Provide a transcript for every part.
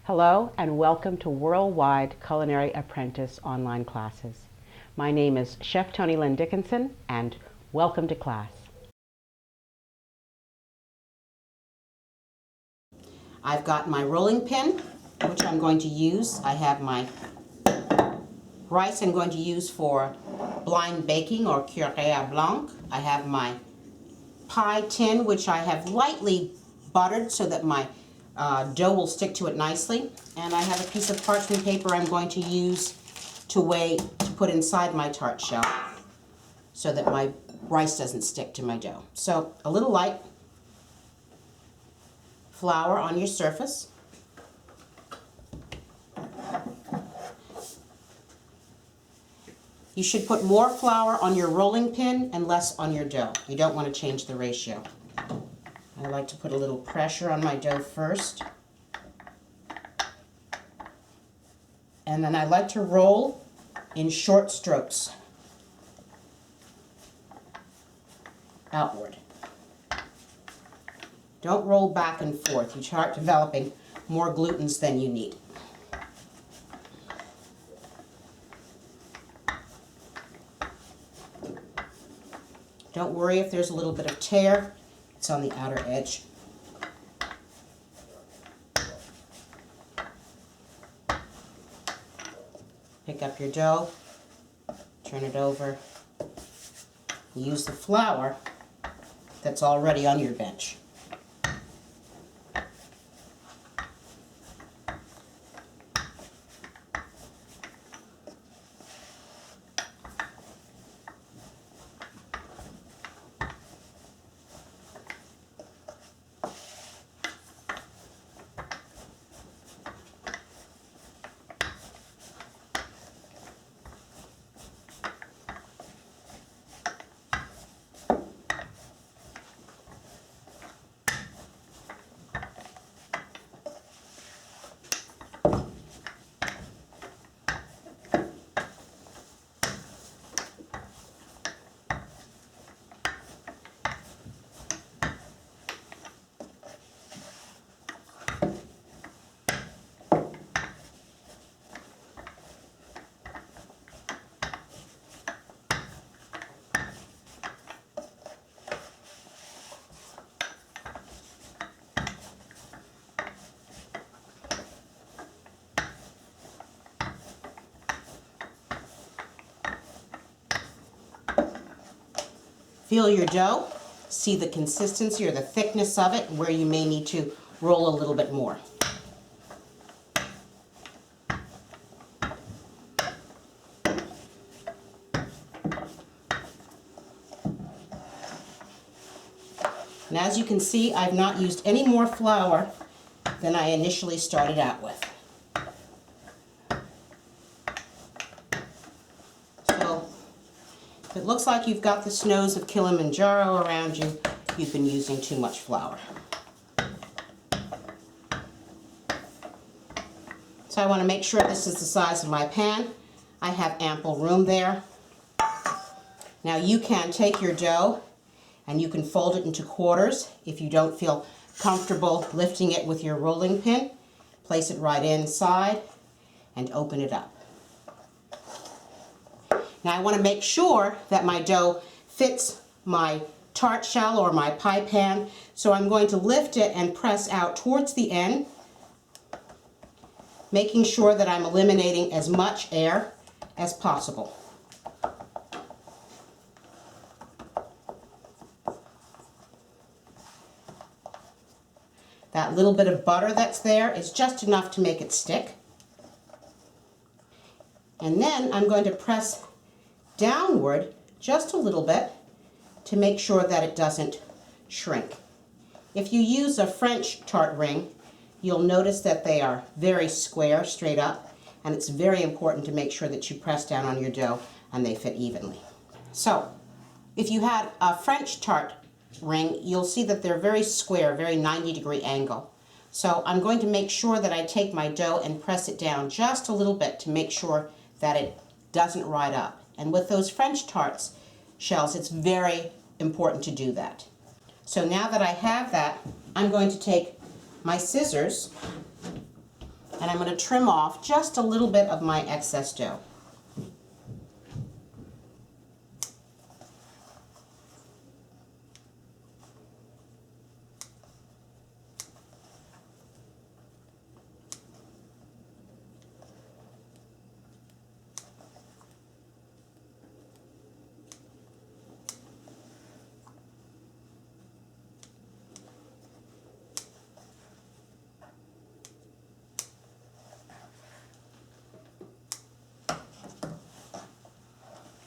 Hello and welcome to Worldwide Culinary Apprentice online classes. My name is Chef Tony Lynn Dickinson and welcome to class. I've got my rolling pin, which I'm going to use. I have my rice I'm going to use for blind baking or curé à blanc. I have my pie tin, which I have lightly buttered so that my dough will stick to it nicely. And I have a piece of parchment paper I'm going to use to put inside my tart shell so that my rice doesn't stick to my dough. So a little light flour on your surface. You should put more flour on your rolling pin and less on your dough. You don't want to change the ratio. I like to put a little pressure on my dough first. And then I like to roll in short strokes outward. Don't roll back and forth. You start developing more glutens than you need. Don't worry if there's a little bit of tear. It's on the outer edge. Pick up your dough, turn it over. Use the flour that's already on your bench. Feel your dough, see the consistency or the thickness of it, where you may need to roll a little bit more. And as you can see, I've not used any more flour than I initially started out with. If it looks like you've got the snows of Kilimanjaro around you, you've been using too much flour. So I want to make sure this is the size of my pan. I have ample room there. Now you can take your dough and you can fold it into quarters if you don't feel comfortable lifting it with your rolling pin. Place it right inside and open it up. Now I want to make sure that my dough fits my tart shell or my pie pan, so I'm going to lift it and press out towards the end, making sure that I'm eliminating as much air as possible. That little bit of butter that's there is just enough to make it stick. And then I'm going to press downward just a little bit to make sure that it doesn't shrink. If you use a French tart ring, you'll notice that they are very square, straight up, and it's very important to make sure that you press down on your dough and they fit evenly. So, if you had a French tart ring, you'll see that they're very square, very 90-degree angle. So I'm going to make sure that I take my dough and press it down just a little bit to make sure that it doesn't ride up. And with those French tarts shells, it's very important to do that. So now that I have that, I'm going to take my scissors And I'm going to trim off just a little bit of my excess dough.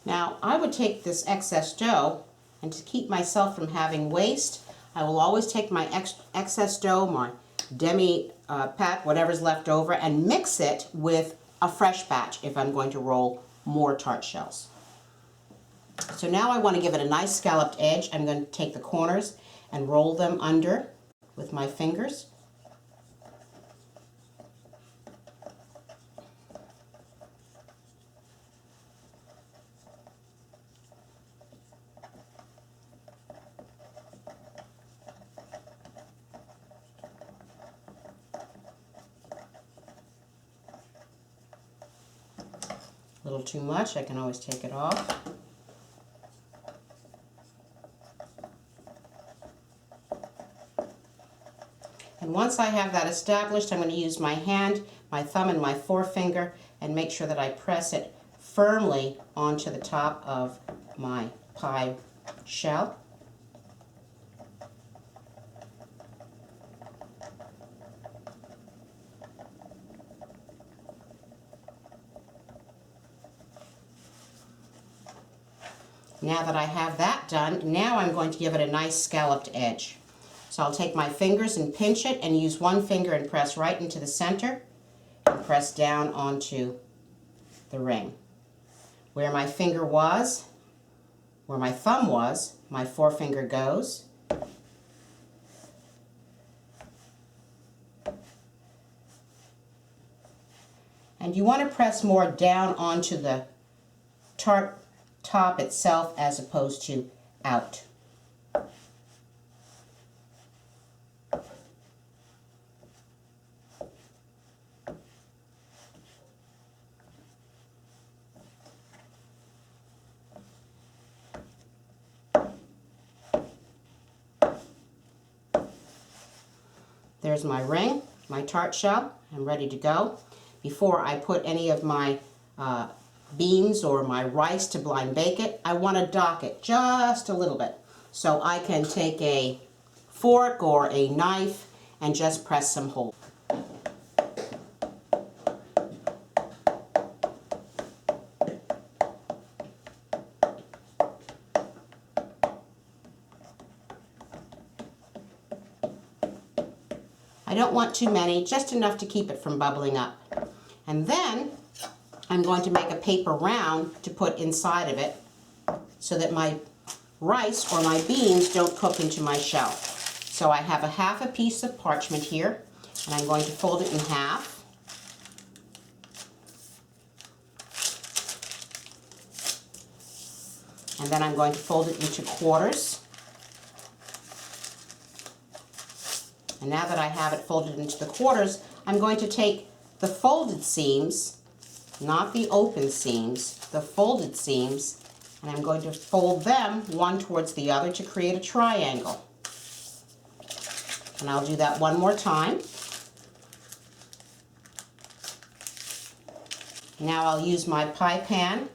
Now, I would take this excess dough, and to keep myself from having waste, I will always take my excess dough, my demi-pat, whatever's left over, and mix it with a fresh batch if I'm going to roll more tart shells. So now I want to give it a nice scalloped edge. I'm going to take the corners and roll them under with my fingers. A little too much, I can always take it off. And once I have that established, I'm going to use my hand, my thumb, and my forefinger and make sure that I press it firmly onto the top of my pie shell. Now that I have that done, now I'm going to give it a nice scalloped edge. So I'll take my fingers and pinch it and use one finger and press right into the center and press down onto the ring. Where my finger was, where my thumb was, my forefinger goes. And you want to press more down onto the tart top itself as opposed to out. There's my ring, my tart shell. I'm ready to go. Before I put any of my beans or my rice to blind bake it, I want to dock it just a little bit. So I can take a fork or a knife and just press some holes. I don't want too many, just enough to keep it from bubbling up. And then I'm going to make a paper round to put inside of it so that my rice or my beans don't cook into my shell. So I have half a piece of parchment here, and I'm going to fold it in half. And then I'm going to fold it into quarters. And now that I have it folded into the quarters, I'm going to take the folded seams, not the open seams, the folded seams, and I'm going to fold them one towards the other to create a triangle. And I'll do that one more time. Now I'll use my pie pan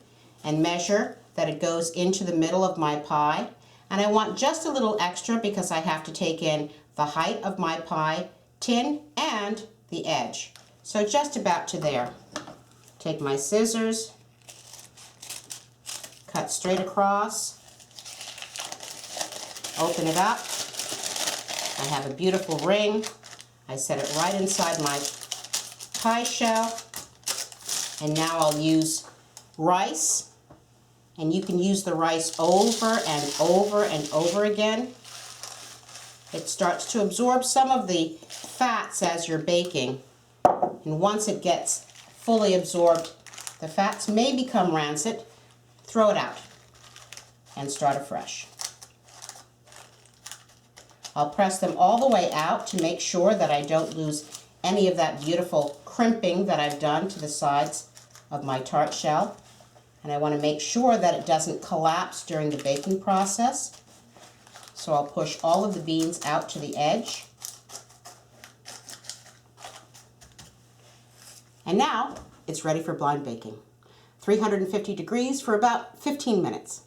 and measure that it goes into the middle of my pie. And I want just a little extra because I have to take in the height of my pie tin and the edge. So just about to there. Take my scissors, cut straight across, open it up. I have a beautiful ring. I set it right inside my pie shell. And now I'll use rice. And you can use the rice over and over and over again. It starts to absorb some of the fats as you're baking. And once it gets fully absorbed, the fats may become rancid. Throw it out and start afresh. I'll press them all the way out to make sure that I don't lose any of that beautiful crimping that I've done to the sides of my tart shell. And I want to make sure that it doesn't collapse during the baking process. So I'll push all of the beans out to the edge. And now it's ready for blind baking. 350 degrees for about 15 minutes.